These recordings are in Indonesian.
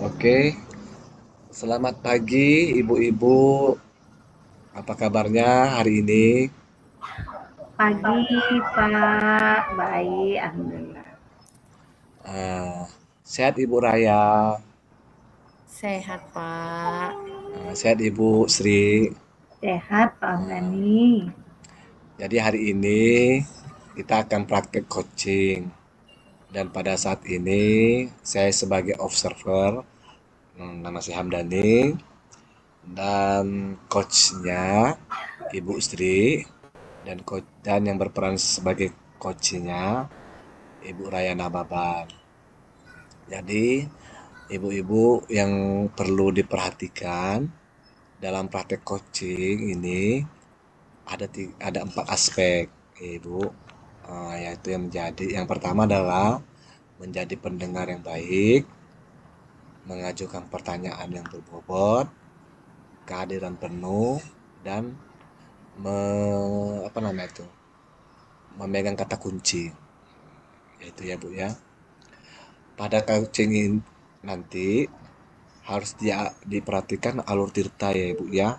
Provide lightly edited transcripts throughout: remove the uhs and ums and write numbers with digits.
Oke, selamat pagi ibu-ibu. Apa kabarnya hari ini? Pagi, Pak. Baik, alhamdulillah. Ah, sehat Ibu Raya. Sehat, Pak. Sehat Ibu Sri. Sehat, Pak Hamdani. Jadi hari ini kita akan praktek coaching. Dan pada saat ini saya sebagai observer, nama saya Hamdani, dan coachnya Ibu Sri, dan yang berperan sebagai coachnya Ibu Raya Nababan. Jadi ibu-ibu yang perlu diperhatikan dalam praktek coaching ini ada 4 aspek, Ibu. Yaitu yang pertama adalah menjadi pendengar yang baik, mengajukan pertanyaan yang berbobot, kehadiran penuh, dan apa namanya itu, memegang kata kunci. Itu ya Bu ya. Pada coaching ini nanti harus diperhatikan alur cerita ya Ibu ya.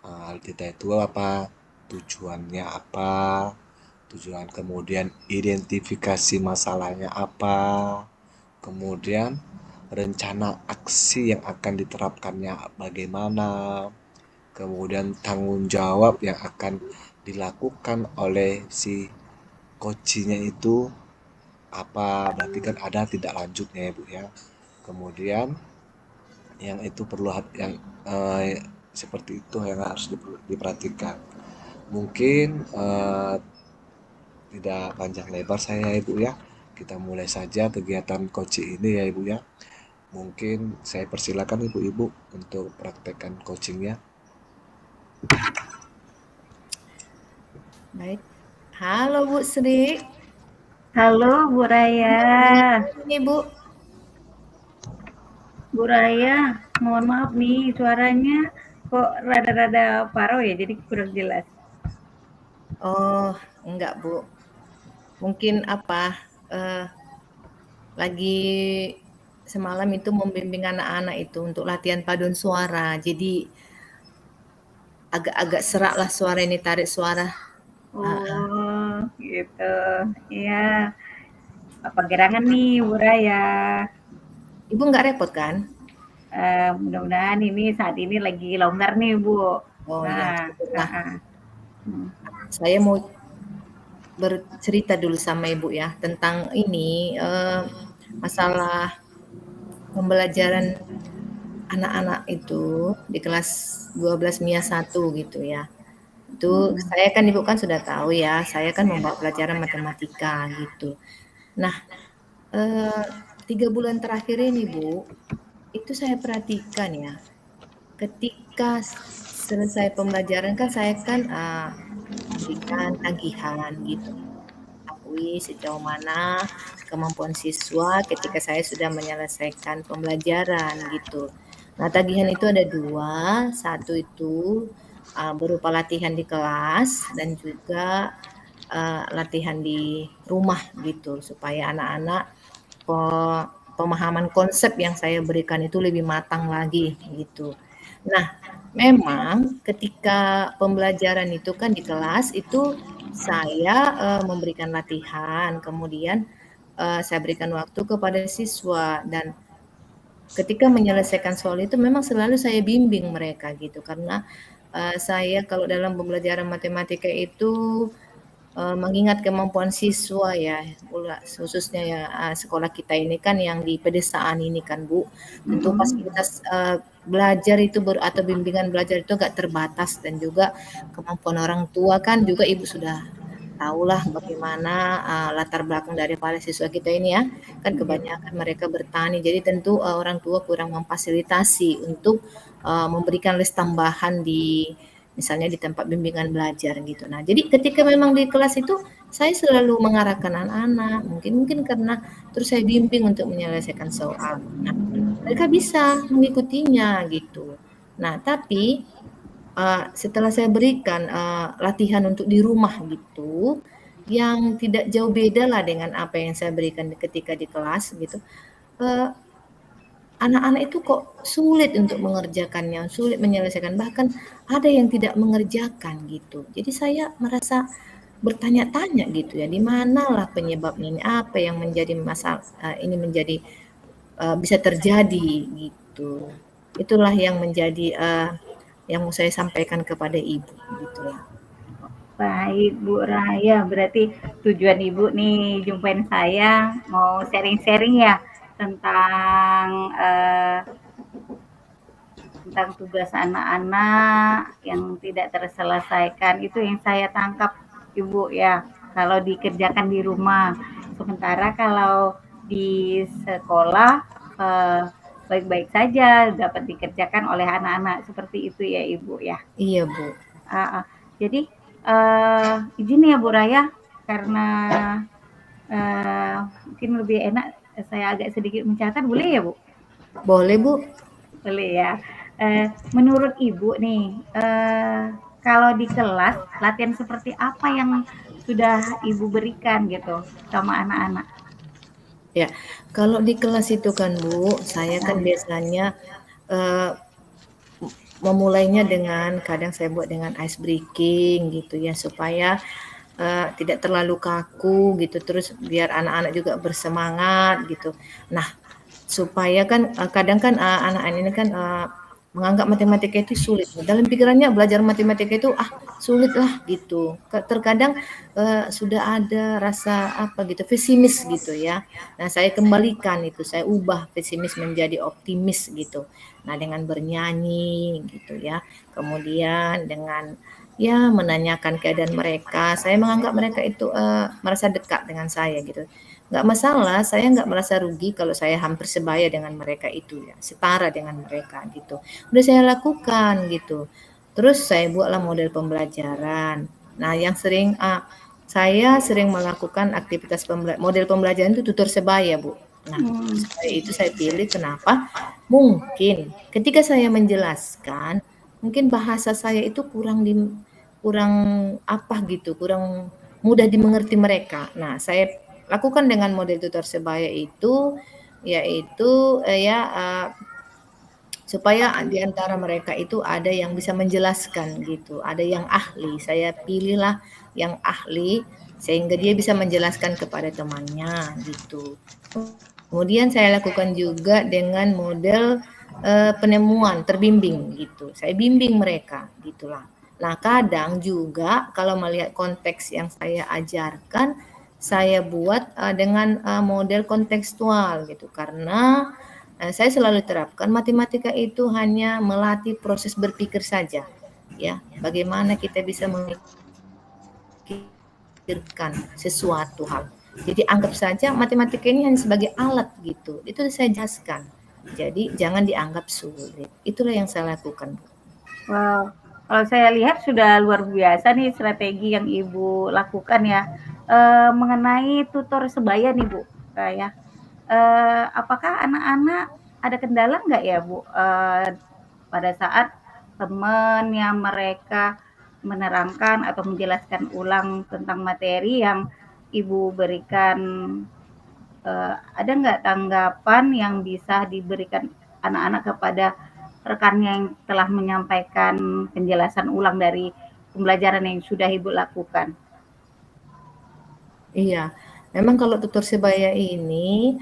Alur cerita itu apa? Tujuannya apa? Tujuan kemudian identifikasi masalahnya apa? Kemudian rencana aksi yang akan diterapkannya bagaimana? Kemudian tanggung jawab yang akan dilakukan oleh si coachnya itu apa? Berarti kan ada tidak lanjutnya ya Bu ya. Kemudian yang itu perlu yang seperti itu yang harus diperhatikan. Mungkin tidak panjang lebar saya Ibu ya. Kita mulai saja kegiatan coaching ini ya Ibu ya. Mungkin saya persilakan Ibu-ibu untuk praktekkan coachingnya. Baik. Halo, Bu Sri. Halo, Bu Raya. Ini, Bu. Bu Raya, mohon maaf nih suaranya kok rada-rada parau ya, jadi kurang jelas. Oh, enggak, Bu. Mungkin lagi semalam itu membimbing anak-anak itu untuk latihan paduan suara. Jadi agak-agak serak lah suara ini, tarik suara. Oh, gitu. Iya. Apa gerangan nih, Bu Raya? Ibu nggak repot kan? Mudah-mudahan ini saat ini lagi longgar nih, Bu. Oh ya, Nah, syukurlah. Hmm. Saya mau bercerita dulu sama Ibu ya tentang ini masalah pembelajaran anak-anak itu di kelas 12 MIA 1 gitu ya. Itu saya kan Ibu kan sudah tahu ya, saya kan membawa pelajaran matematika gitu. Nah, 3 bulan terakhir ini Bu, itu saya perhatikan ya, ketika selesai pembelajaran kan saya kan berikan tagihan gitu. Akui sejauh mana kemampuan siswa ketika saya sudah menyelesaikan pembelajaran gitu. Nah, tagihan itu ada dua, satu itu berupa latihan di kelas dan juga latihan di rumah gitu supaya anak-anak pemahaman konsep yang saya berikan itu lebih matang lagi gitu. Nah, memang ketika pembelajaran itu kan di kelas itu saya memberikan latihan, kemudian saya berikan waktu kepada siswa dan ketika menyelesaikan soal itu memang selalu saya bimbing mereka gitu karena saya kalau dalam pembelajaran matematika itu mengingat kemampuan siswa ya, khususnya ya sekolah kita ini kan yang di pedesaan ini kan Bu, tentu fasilitas belajar itu atau bimbingan belajar itu agak terbatas dan juga kemampuan orang tua kan juga Ibu sudah tahulah bagaimana latar belakang dari para siswa kita ini ya, kan kebanyakan mereka bertani, jadi tentu orang tua kurang memfasilitasi untuk memberikan les tambahan di misalnya di tempat bimbingan belajar gitu. Nah, jadi ketika memang di kelas itu saya selalu mengarahkan anak-anak, mungkin karena terus saya bimbing untuk menyelesaikan soal. Nah, mereka bisa mengikutinya gitu. Nah, tapi setelah saya berikan latihan untuk di rumah gitu, yang tidak jauh beda lah dengan apa yang saya berikan ketika di kelas gitu. Eee, anak-anak itu kok sulit untuk mengerjakannya, sulit menyelesaikan, bahkan ada yang tidak mengerjakan gitu. Jadi saya merasa bertanya-tanya gitu ya, di manalah penyebabnya ini, apa yang menjadi masalah ini menjadi bisa terjadi gitu. Itulah yang menjadi yang mau saya sampaikan kepada ibu gitulah. Baik Bu Raya, berarti tujuan Ibu nih jumpain saya mau sharing-sharing ya tentang tentang tugas anak-anak yang tidak terselesaikan. Itu yang saya tangkap Ibu ya, kalau dikerjakan di rumah. Sementara kalau di sekolah baik-baik saja dapat dikerjakan oleh anak-anak seperti itu ya Ibu ya. Iya Bu. Jadi izin ya Bu Raya, karena mungkin lebih enak saya agak sedikit mencatat, boleh ya Bu? Boleh Bu. Boleh ya. Menurut Ibu nih, kalau di kelas latihan seperti apa yang sudah Ibu berikan gitu sama anak-anak? Ya, kalau di kelas itu kan Bu, saya kan biasanya memulainya dengan kadang saya buat dengan ice breaking gitu ya, supaya tidak terlalu kaku gitu, terus biar anak-anak juga bersemangat gitu. Nah, supaya kan kadang kan anak-anak ini kan menganggap matematika itu sulit. Dalam pikirannya belajar matematika itu sulit lah gitu. Terkadang sudah ada rasa apa gitu, pesimis gitu ya. Nah, saya kembalikan itu, saya ubah pesimis menjadi optimis gitu. Nah, dengan bernyanyi gitu ya. Kemudian dengan ya menanyakan keadaan mereka, saya menganggap mereka itu merasa dekat dengan saya gitu. Nggak masalah, saya nggak merasa rugi kalau saya hampir sebaya dengan mereka itu ya, setara dengan mereka gitu. Udah saya lakukan gitu. Terus saya buatlah model pembelajaran. Nah, yang sering saya sering melakukan aktivitas model pembelajaran itu tutor sebaya, Bu. Nah, tutor sebaya itu saya pilih kenapa? Mungkin ketika saya menjelaskan, mungkin bahasa saya itu kurang apa gitu, kurang mudah dimengerti mereka. Nah, saya lakukan dengan model tutor sebaya itu, yaitu supaya di antara mereka itu ada yang bisa menjelaskan gitu, ada yang ahli. Saya pilihlah yang ahli sehingga dia bisa menjelaskan kepada temannya gitu. Kemudian saya lakukan juga dengan model penemuan terbimbing gitu. Saya bimbing mereka gitulah. Nah, kadang juga kalau melihat konteks yang saya ajarkan, saya buat dengan model kontekstual gitu. Karena saya selalu terapkan matematika itu hanya melatih proses berpikir saja. Ya, bagaimana kita bisa memikirkan sesuatu hal. Jadi anggap saja matematika ini hanya sebagai alat gitu. Itu saya jelaskan. Jadi jangan dianggap sulit. Itulah yang saya lakukan. Wow, kalau saya lihat sudah luar biasa nih strategi yang Ibu lakukan ya. Mengenai tutor sebaya nih Bu, kayak apakah anak-anak ada kendala nggak ya Bu pada saat teman yang mereka menerangkan atau menjelaskan ulang tentang materi yang Ibu berikan, ada nggak tanggapan yang bisa diberikan anak-anak kepada rekannya yang telah menyampaikan penjelasan ulang dari pembelajaran yang sudah Ibu lakukan? Iya, memang kalau tutor sebaya ini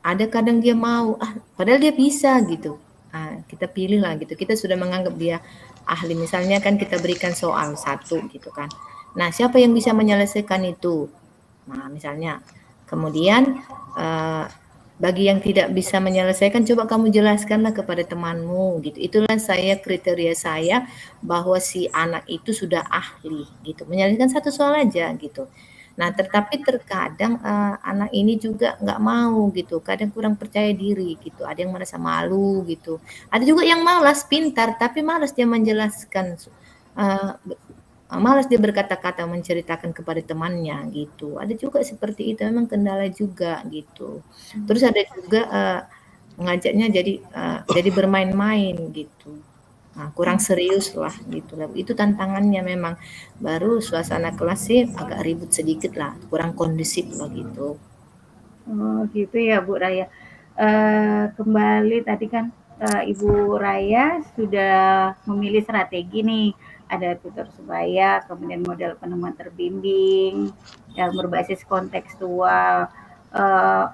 ada kadang dia mau, padahal dia bisa gitu. Kita pilih lah gitu. Kita sudah menganggap dia ahli. Misalnya kan kita berikan soal satu gitu kan. Nah, siapa yang bisa menyelesaikan itu? Nah, misalnya. Kemudian bagi yang tidak bisa menyelesaikan, coba kamu jelaskanlah kepada temanmu gitu. Itulah kriteria saya bahwa si anak itu sudah ahli gitu. Menyelesaikan satu soal aja gitu. Nah, tetapi terkadang anak ini juga nggak mau gitu, kadang kurang percaya diri gitu, ada yang merasa malu gitu. Ada juga yang malas, pintar tapi malas dia menjelaskan, malas dia berkata-kata menceritakan kepada temannya gitu. Ada juga seperti itu, memang kendala juga gitu. Terus ada juga mengajaknya jadi bermain-main gitu. Nah, kurang serius lah gitu. Itu tantangannya memang. Baru suasana kelas sih agak ribut sedikit lah, kurang kondusif lah gitu. Oh gitu ya Bu Raya. kembali tadi kan Ibu Raya sudah memilih strategi nih, ada tutor sebaya, kemudian model penemuan terbimbing yang berbasis kontekstual.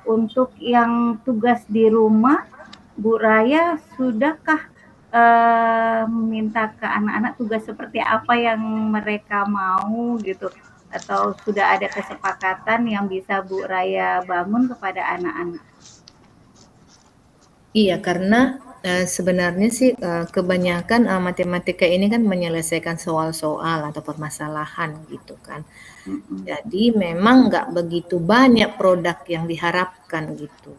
Untuk yang tugas di rumah, Bu Raya sudahkah meminta ke anak-anak tugas seperti apa yang mereka mau gitu? Atau sudah ada kesepakatan yang bisa Bu Raya bangun kepada anak-anak? Iya, karena sebenarnya sih kebanyakan matematika ini kan menyelesaikan soal-soal atau permasalahan gitu kan. Jadi memang nggak begitu banyak produk yang diharapkan gitu.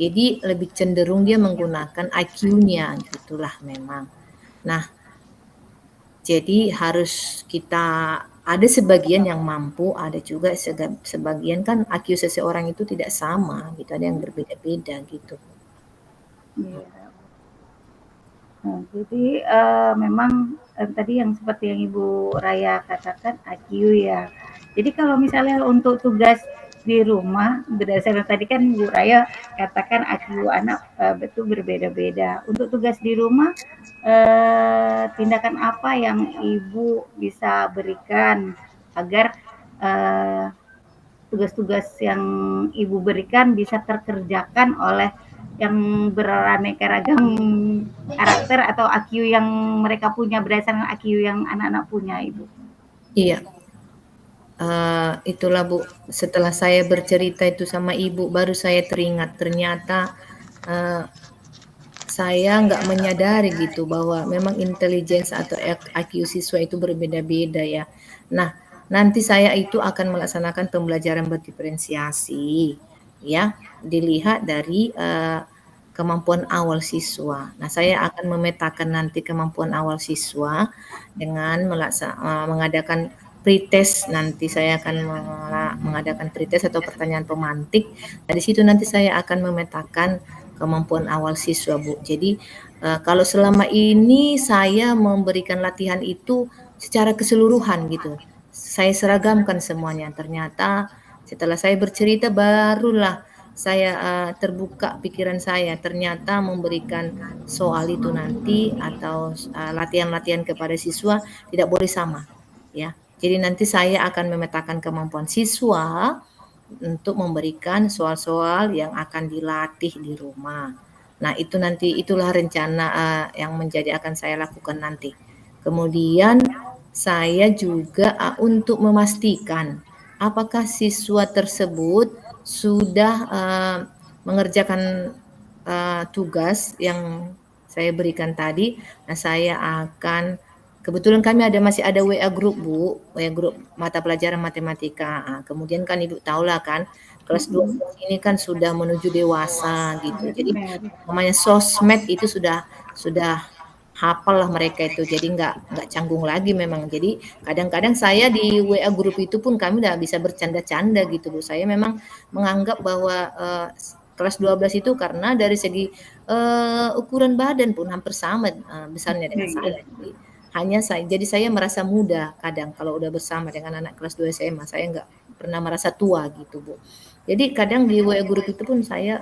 Jadi lebih cenderung dia menggunakan IQ-nya gitulah memang. Nah, jadi harus kita ada sebagian yang mampu, ada juga sebagian kan IQ seseorang itu tidak sama gitu, ada yang berbeda-beda gitu. Iya. Nah, jadi memang tadi yang seperti yang Ibu Raya katakan IQ ya. Jadi kalau misalnya untuk tugas di rumah berdasarkan tadi kan Bu Raya katakan IQ anak betul berbeda-beda. Untuk tugas di rumah tindakan apa yang Ibu bisa berikan agar tugas-tugas yang Ibu berikan bisa terkerjakan oleh yang beraneka ragam karakter atau IQ yang mereka punya berdasarkan IQ yang anak-anak punya, Ibu? Iya. Itulah Bu, setelah saya bercerita itu sama Ibu, baru saya teringat ternyata saya nggak menyadari gitu bahwa memang intelijensi atau IQ siswa itu berbeda-beda ya. Nah, nanti saya itu akan melaksanakan pembelajaran berdiferensiasi ya, dilihat dari kemampuan awal siswa. Nah, saya akan memetakan nanti kemampuan awal siswa dengan mengadakan pretest. Nanti saya akan mengadakan pretest atau pertanyaan pemantik. Dari situ nanti saya akan memetakan kemampuan awal siswa, Bu. Jadi kalau selama ini saya memberikan latihan itu secara keseluruhan gitu. Saya seragamkan semuanya. Ternyata setelah saya bercerita barulah saya terbuka pikiran saya. Ternyata memberikan soal itu nanti atau latihan-latihan kepada siswa tidak boleh sama, ya. Jadi nanti saya akan memetakan kemampuan siswa untuk memberikan soal-soal yang akan dilatih di rumah. Nah, itu nanti itulah rencana yang akan saya lakukan nanti. Kemudian saya juga untuk memastikan apakah siswa tersebut sudah mengerjakan tugas yang saya berikan tadi. Nah, saya akan kebetulan kami masih ada WA group, Bu, WA group mata pelajaran matematika. Nah, kemudian kan Ibu tahulah kan kelas 12 ini kan sudah menuju dewasa gitu. Jadi namanya sosmed itu sudah hafal lah mereka itu. Jadi nggak canggung lagi memang. Jadi kadang-kadang saya di WA group itu pun kami udah bisa bercanda-canda gitu, Bu. Saya memang menganggap bahwa kelas 12 itu karena dari segi ukuran badan pun hampir sama besarnya dengan saya. Jadi saya merasa muda kadang kalau udah bersama dengan anak kelas 2 SMA, saya nggak pernah merasa tua gitu, Bu. Jadi kadang di WA group itu pun saya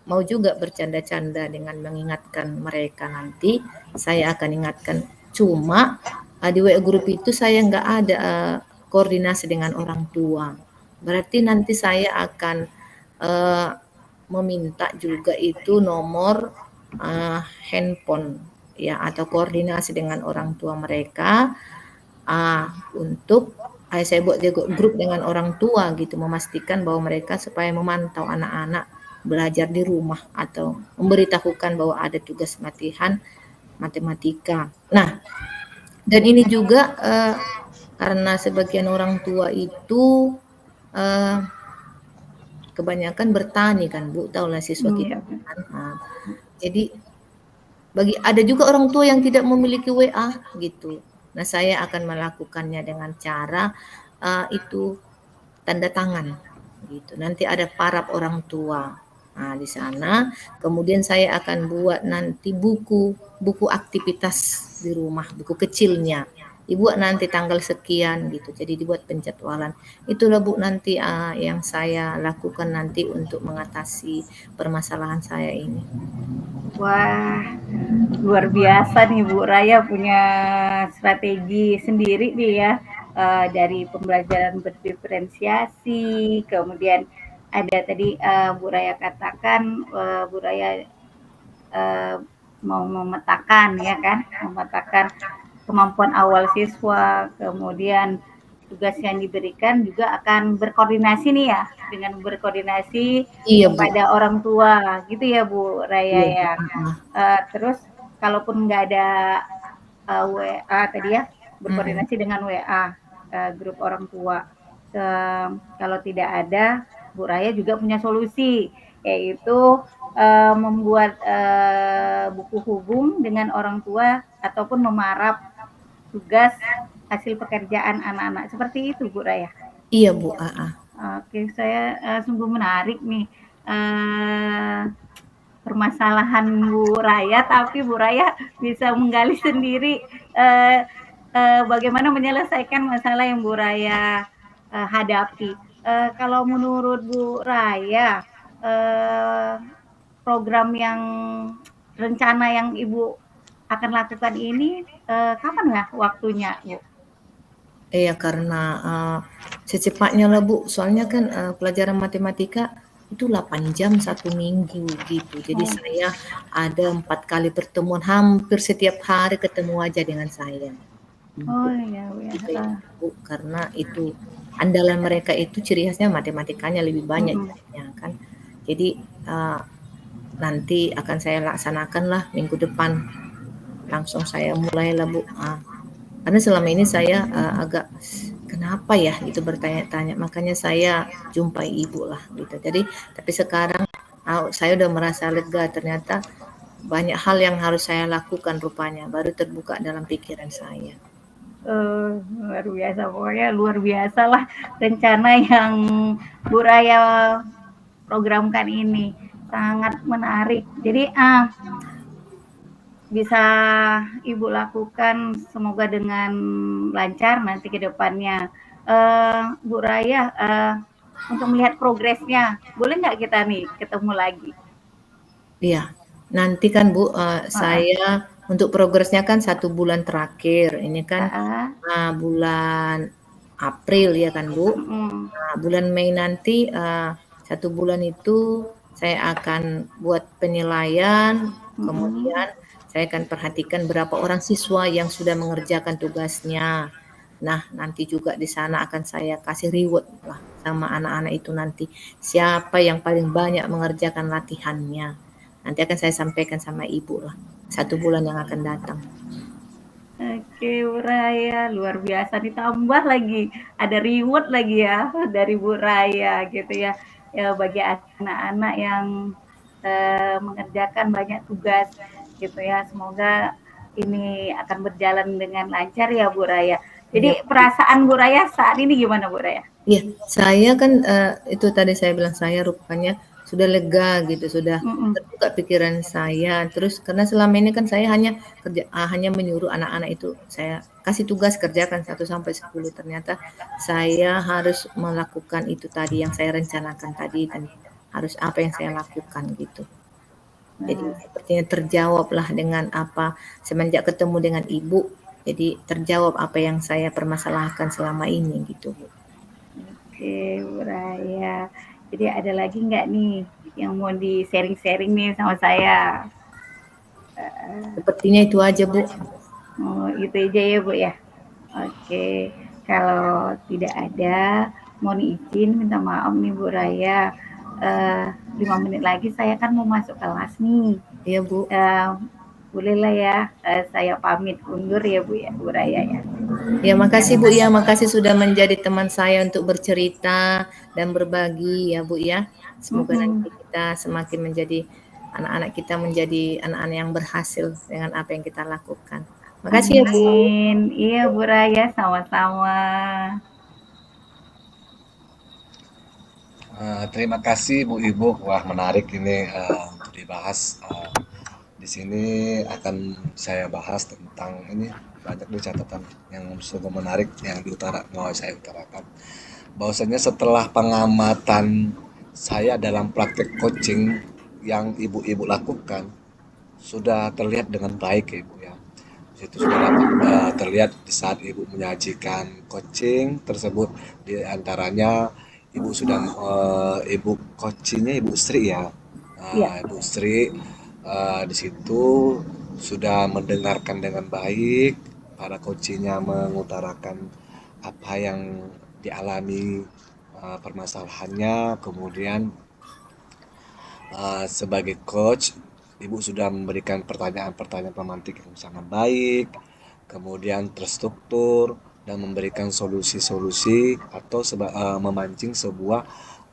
mau juga bercanda-canda dengan mengingatkan mereka nanti, saya akan ingatkan. Cuma di WA group itu saya nggak ada koordinasi dengan orang tua. Berarti nanti saya akan meminta juga itu nomor handphone ya atau koordinasi dengan orang tua mereka untuk saya buat juga grup dengan orang tua gitu, memastikan bahwa mereka supaya memantau anak-anak belajar di rumah atau memberitahukan bahwa ada tugas latihan matematika. Nah, dan ini juga karena sebagian orang tua itu kebanyakan bertani kan, Bu, tahulah siswa kita kan. Jadi ada juga orang tua yang tidak memiliki WA gitu. Nah, saya akan melakukannya dengan cara itu tanda tangan gitu. Nanti ada paraf orang tua. Nah, di sana kemudian saya akan buat nanti buku aktivitas di rumah, buku kecilnya. dibuat nanti tanggal sekian gitu. Jadi dibuat penjadwalan. Itulah Bu nanti yang saya lakukan nanti untuk mengatasi permasalahan saya ini. Wah, luar biasa nih Bu Raya punya strategi sendiri nih ya, dari pembelajaran berdiferensiasi, kemudian ada tadi, Bu Raya katakan, Bu Raya, eee, mau memetakan ya kan, memetakan kemampuan awal siswa, kemudian tugas yang diberikan juga akan berkoordinasi nih ya, dengan berkoordinasi Iya Bu, kepada orang tua gitu ya Bu Raya iya Bu. ya. Terus kalaupun nggak ada WA tadi ya, Mm. berkoordinasi dengan WA, grup orang tua. Kalau tidak ada, Bu Raya juga punya solusi, yaitu membuat buku hubung dengan orang tua ataupun memarap tugas hasil pekerjaan anak-anak. Seperti itu, Bu Raya. Iya Bu. Oke, saya sungguh menarik nih. eh Permasalahan Bu Raya, tapi Bu Raya bisa menggali sendiri eh, bagaimana menyelesaikan masalah yang Bu Raya hadapi. Kalau menurut Bu Raya, eh, program yang rencana yang Ibu akan lakukan ini kapan ya waktunya, Bu? Iya karena secepatnya lah Bu, soalnya kan pelajaran matematika itu 8 jam 1 minggu gitu. Jadi Oh, saya ada 4 kali pertemuan, hampir setiap hari ketemu aja dengan saya. oh Untuk ya, Bu ya. itu ya Bu, karena itu andalan mereka itu ciri khasnya matematikanya lebih banyak Mm-mm. jadinya kan. Jadi nanti akan saya laksanakan lah minggu depan. Langsung saya mulai lah Bu. Karena selama ini saya agak kenapa ya gitu bertanya-tanya, makanya saya jumpai ibu lah gitu. Jadi tapi sekarang saya udah merasa lega, ternyata banyak hal yang harus saya lakukan rupanya baru terbuka dalam pikiran saya. Luar biasa, pokoknya luar biasa lah rencana yang Bu Raya programkan ini. Sangat menarik. Jadi, bisa Ibu lakukan semoga dengan lancar nanti ke depannya. Bu Raya, untuk melihat progresnya, boleh nggak kita nih ketemu lagi? Iya, nanti kan Bu, Heeh, saya untuk progresnya kan 1 bulan terakhir, ini kan heeh, bulan April ya kan Bu. mhm, Bulan Mei nanti 1 bulan itu saya akan buat penilaian, mhm. kemudian saya akan perhatikan berapa orang siswa yang sudah mengerjakan tugasnya. Nah, nanti juga di sana akan saya kasih reward lah sama anak-anak itu nanti. Siapa yang paling banyak mengerjakan latihannya. Nanti akan saya sampaikan sama ibu lah. 1 bulan yang akan datang. Oke, Bu Raya, luar biasa ditambah lagi ada reward lagi ya dari Bu Raya gitu ya. Ya bagi anak-anak yang mengerjakan banyak tugas gitu ya. Semoga ini akan berjalan dengan lancar ya Bu Raya. Iya, Jadi perasaan Bu Raya saat ini gimana Bu Raya? iya, saya kan itu tadi saya bilang saya rupanya sudah lega gitu, sudah Mm-mm. terbuka pikiran saya. Terus karena selama ini kan saya hanya menyuruh anak-anak itu saya kasih tugas kerjakan 1 sampai 10. Ternyata saya harus melakukan itu tadi yang saya rencanakan tadi dan harus apa yang saya lakukan gitu. Jadi Nah, sepertinya terjawab lah dengan apa semenjak ketemu dengan ibu. Jadi terjawab apa yang saya permasalahkan selama ini gitu, Bu. oke Bu Raya. Jadi ada lagi nggak nih yang mau di sharing-sharing nih sama saya? Sepertinya itu aja, Bu. Oh, itu aja ya Bu ya. Oke, kalau tidak ada, mohon izin minta maaf nih Bu Raya. 5 menit lagi saya kan mau masuk kelas nih. Iya, Bu. Eh, Bolehlah ya, saya pamit undur ya Bu ya, Bu Raya ya. Ya, makasih Bu ya, makasih sudah menjadi teman saya untuk bercerita dan berbagi ya Bu ya. Semoga nanti Mm-mm. kita semakin menjadi anak-anak kita menjadi anak-anak yang berhasil dengan apa yang kita lakukan. Makasih ya Bu. Amin. Iya Bu Raya, sama-sama. Terima kasih Bu Ibu. Wah, menarik ini untuk dibahas di Di sini akan saya bahas tentang ini, banyak nih catatan yang cukup menarik yang mau saya utarakan. Bahwasanya setelah pengamatan saya dalam praktek coaching yang ibu-ibu lakukan sudah terlihat dengan baik ya Ibu ya. Itu sudah dapat terlihat di saat Ibu menyajikan coaching tersebut, di antaranya Ibu sudah Ibu coachingnya Ibu Sri ya. Iya, Ibu Sri di situ sudah mendengarkan dengan baik para coachingnya mengutarakan apa yang dialami permasalahannya, kemudian sebagai coach, Ibu sudah memberikan pertanyaan-pertanyaan pemantik yang sangat baik, kemudian terstruktur dan memberikan solusi-solusi atau memancing sebuah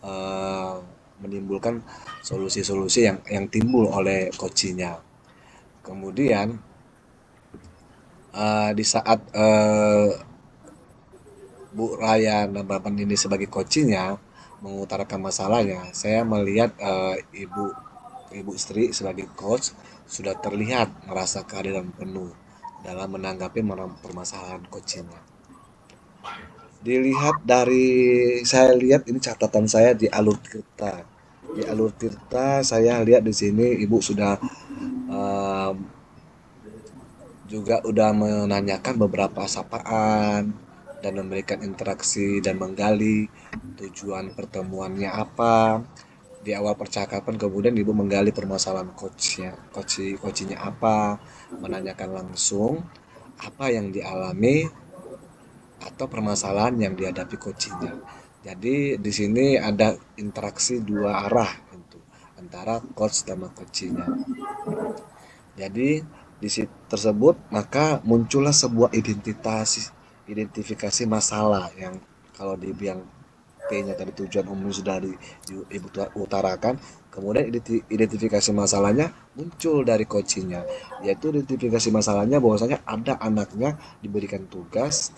eh, menimbulkan solusi-solusi yang timbul oleh coachingnya. Kemudian di saat Bu Raya Nababan ini sebagai coachingnya mengutarakan masalahnya, saya melihat Ibu Sri sebagai coach sudah terlihat merasa keadilan penuh dalam menanggapi permasalahan coachingnya. Dilihat dari saya lihat ini catatan saya di alur tirta. Di alur tirta saya lihat di sini Ibu sudah eh, juga udah menanyakan beberapa sapaan dan memberikan interaksi dan menggali tujuan pertemuannya apa. Di awal percakapan kemudian Ibu menggali permasalahan coachnya apa, menanyakan langsung apa yang dialami atau permasalahan yang dihadapi coachnya. Jadi di sini ada interaksi dua arah gitu, antara coach dan coachnya. Jadi di situ tersebut maka muncullah sebuah identifikasi masalah yang kalau dibilang T-nya tadi tujuan umum sudah Ibu utarakan, kemudian identifikasi masalahnya muncul dari coachingnya, yaitu identifikasi masalahnya bahwasanya ada anaknya diberikan tugas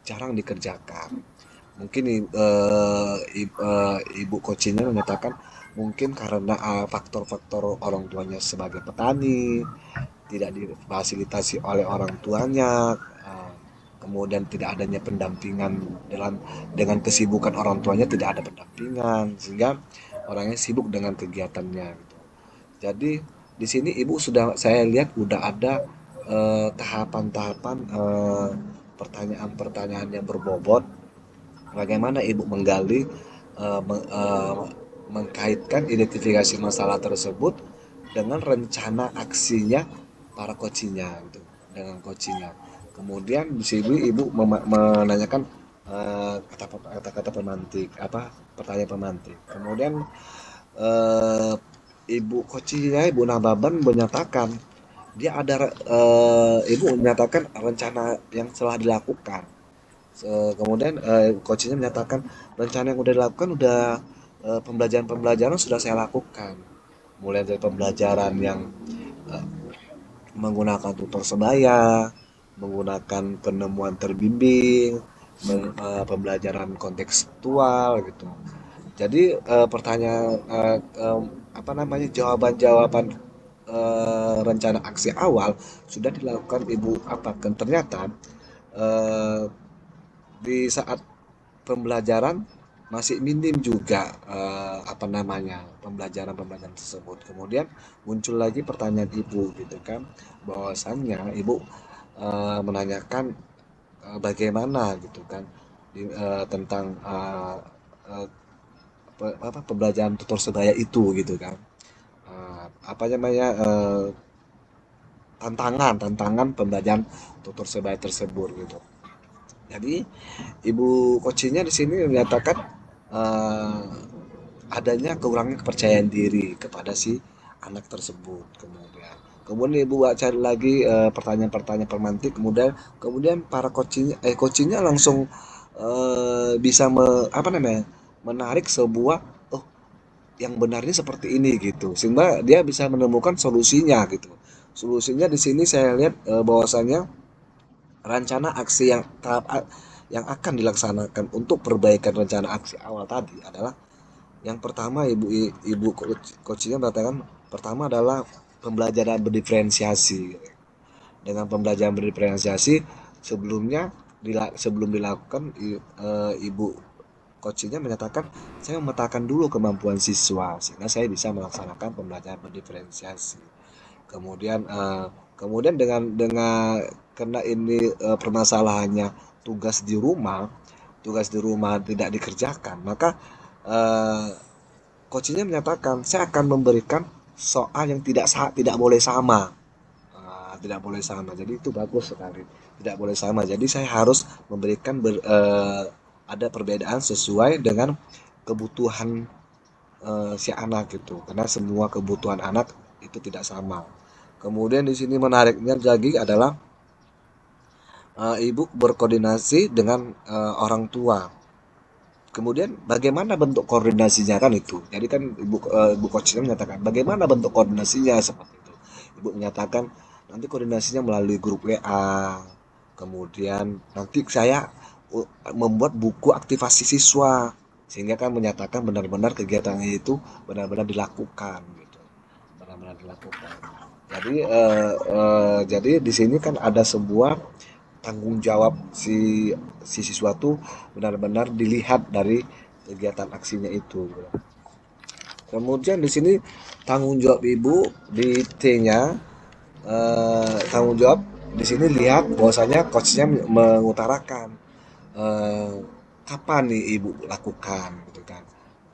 jarang dikerjakan. Mungkin ibu coachingnya menyatakan mungkin karena faktor-faktor orang tuanya sebagai petani tidak difasilitasi oleh orang tuanya, kemudian tidak adanya pendampingan dengan kesibukan orang tuanya, tidak ada pendampingan sehingga orangnya sibuk dengan kegiatannya gitu. Jadi di sini ibu sudah saya lihat udah ada tahapan-tahapan pertanyaan-pertanyaan yang berbobot bagaimana ibu menggali mengkaitkan identifikasi masalah tersebut dengan rencana aksinya para coachingnya gitu, dengan coachingnya. Kemudian di sini ibu menanyakan kata-kata pemantik, apa pertanyaan pemantik. Kemudian eh, ibu coachingnya, Ibu Nababan menyatakan dia ada ibu menyatakan rencana yang telah dilakukan. Kemudian coachingnya menyatakan rencana yang udah dilakukan udah pembelajaran-pembelajaran sudah saya lakukan. Mulai dari pembelajaran yang eh, menggunakan tutor sebaya, menggunakan penemuan terbimbing, pembelajaran kontekstual gitu. Jadi pertanyaan apa namanya jawaban-jawaban rencana aksi awal sudah dilakukan Ibu apakan ternyata eh, di saat pembelajaran masih minim juga apa namanya pembelajaran-pembelajaran tersebut. Kemudian muncul lagi pertanyaan ibu gitu kan, bahwasannya ibu menanyakan bagaimana gitu kan tentang eh, apa pembelajaran tutor sebaya itu gitu kan. Apa namanya tantangan pembelajaran tutor sebaya tersebut gitu. Jadi ibu coachingnya di sini menyatakan eh, adanya kekurangan kepercayaan diri kepada si anak tersebut. Kemudian ibu cari lagi pertanyaan-pertanyaan pemantik. Kemudian para coachingnya langsung bisa apa namanya menarik sebuah oh yang benarnya seperti ini gitu, sehingga dia bisa menemukan solusinya gitu. Solusinya di sini saya lihat bahwasanya rencana aksi yang akan dilaksanakan untuk perbaikan rencana aksi awal tadi adalah yang pertama ibu coachnya mengatakan pertama adalah pembelajaran berdiferensiasi. Dengan pembelajaran berdiferensiasi sebelum dilakukan ibu coachingnya menyatakan saya memetakan dulu kemampuan siswa sehingga saya bisa melaksanakan pembelajaran berdiferensiasi. Kemudian kemudian dengan karena ini permasalahannya tugas di rumah tidak dikerjakan, maka eh, coachingnya menyatakan saya akan memberikan soal yang tidak boleh sama. Tidak boleh sama. Jadi itu bagus sekali. Tidak boleh sama. Jadi saya harus memberikan ada perbedaan sesuai dengan kebutuhan si anak gitu. Karena semua kebutuhan anak itu tidak sama. Kemudian di sini menariknya lagi adalah ibu berkoordinasi dengan orang tua. Kemudian bagaimana bentuk koordinasinya kan itu. Jadi kan ibu coachnya menyatakan bagaimana bentuk koordinasinya seperti itu. Ibu menyatakan nanti koordinasinya melalui grup WA. Kemudian nanti saya membuat buku aktivasi siswa sehingga kan menyatakan benar-benar kegiatannya itu benar-benar dilakukan gitu. Benar-benar dilakukan. Jadi di sini kan ada sebuah tanggung jawab si siswa tuh benar-benar dilihat dari kegiatan aksinya itu. Kemudian di sini tanggung jawab ibu di T-nya, tanggung jawab di sini lihat bahwasanya coachnya mengutarakan eh, kapan nih ibu lakukan gitu kan.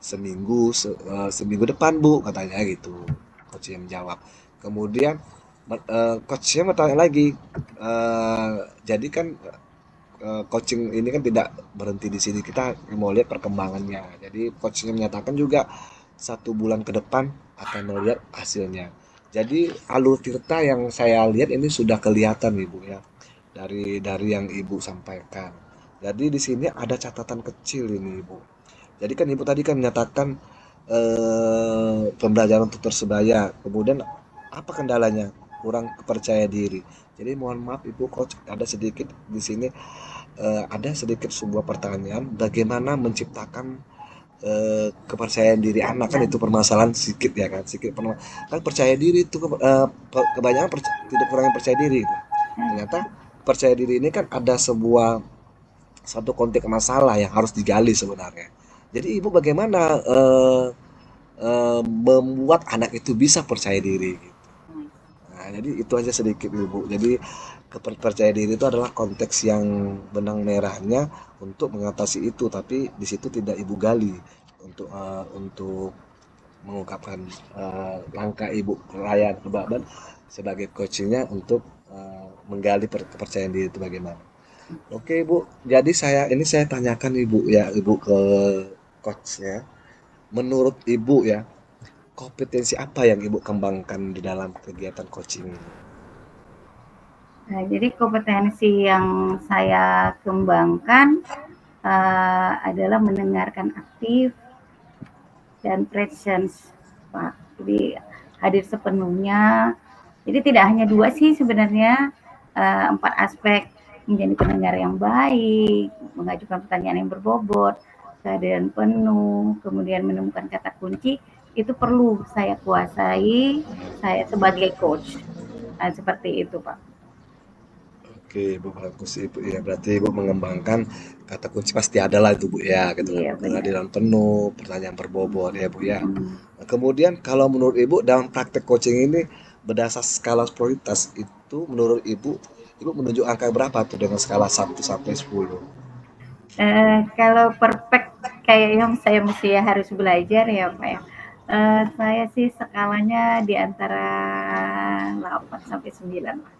Seminggu depan bu katanya gitu. Coachnya menjawab. Kemudian coachnya bertanya lagi, eh, jadi kan coaching ini kan tidak berhenti di sini, kita mau lihat perkembangannya. Jadi coachnya menyatakan juga 1 bulan ke depan akan melihat hasilnya. Jadi alur Tirta yang saya lihat ini sudah kelihatan ibu ya dari yang ibu sampaikan. Jadi di sini ada catatan kecil ini ibu. Jadi kan ibu tadi kan menyatakan pembelajaran tutor sebaya. Kemudian apa kendalanya? Kurang percaya diri. Jadi mohon maaf ibu coach ada sedikit di sini ada sedikit sebuah pertanyaan bagaimana menciptakan kepercayaan diri anak kan itu permasalahan sedikit ya kan sedikit kan percaya diri itu kebanyakan tidak kurang percaya diri itu. Ternyata percaya diri ini kan ada satu konteks masalah yang harus digali sebenarnya. Jadi ibu bagaimana membuat anak itu bisa percaya diri gitu. Nah, jadi itu aja sedikit ibu. Jadi percaya diri itu adalah konteks yang benang merahnya untuk mengatasi itu, tapi di situ tidak ibu gali untuk mengungkapkan langkah ibu Ryan Kebaban sebagai coachingnya untuk menggali kepercayaan diri itu bagaimana. Oke ibu, jadi saya tanyakan ibu ya ibu ke coachnya. Menurut ibu ya kompetensi apa yang ibu kembangkan di dalam kegiatan coaching ini? Nah, jadi kompetensi yang saya kembangkan adalah mendengarkan aktif dan presence, Pak. Jadi hadir sepenuhnya. Jadi tidak hanya 2 sih sebenarnya, 4 aspek, menjadi pendengar yang baik, mengajukan pertanyaan yang berbobot, kehadiran penuh, kemudian menemukan kata kunci, itu perlu saya kuasai, saya sebagai coach. Seperti itu, Pak. Oke, Ibu bagus Ibu ya. Berarti Ibu mengembangkan kata kunci pasti ada lah itu Bu ya, gitu kan. Iya, benar. Kehadiran penuh, pertanyaan berbobot ya Bu ya. Mhm. Nah, kemudian kalau menurut Ibu dalam praktek coaching ini berdasar skala prioritas itu menurut Ibu, Ibu menuju angka berapa tuh dengan skala 1 sampai 10? Kalau perfect kayak yang saya mesti harus belajar ya, Pak, ya. Saya sih skalanya di antara 8 sampai 9 lah.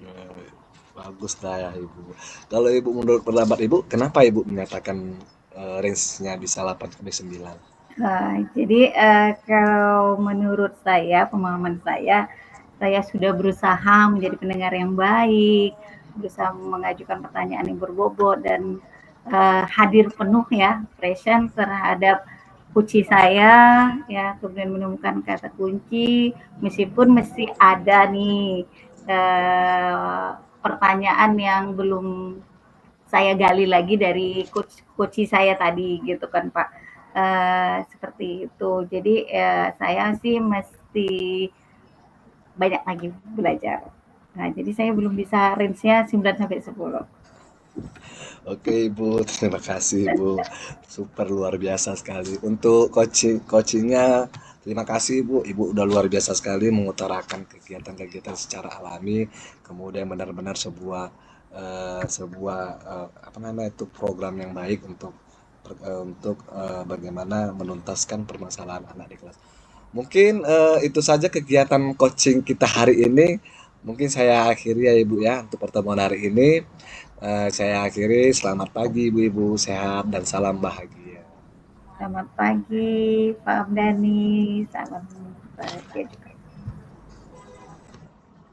Eh, bagus lah ya Ibu. Kalau Ibu menurut pendapat Ibu, kenapa Ibu menyatakan range-nya bisa 8 sampai 9? Jadi, kalau menurut saya, pemahaman saya sudah berusaha menjadi pendengar yang baik, berusaha mengajukan pertanyaan yang berbobot dan, hadir penuh ya, present terhadap kunci saya, ya, kemudian menemukan kata kunci, meskipun mesti ada nih, pertanyaan yang belum saya gali lagi dari coach saya tadi gitu kan Pak. Seperti itu. Jadi saya sih mesti banyak lagi belajar. Nah, jadi saya belum bisa range-nya 9 sampai 10. Oke Ibu, terima kasih Ibu. Super luar biasa sekali. Untuk coachingnya, terima kasih Ibu. Ibu udah luar biasa sekali mengutarakan kegiatan-kegiatan secara alami. Kemudian benar-benar sebuah apa namanya itu program yang baik untuk bagaimana menuntaskan permasalahan anak di kelas. Mungkin itu saja kegiatan coaching kita hari ini. Mungkin saya akhiri ya Ibu ya untuk pertemuan hari ini. Saya akhiri, selamat pagi ibu-ibu, sehat dan salam bahagia. Selamat pagi, Pak Abdani. Selamat bahagia juga.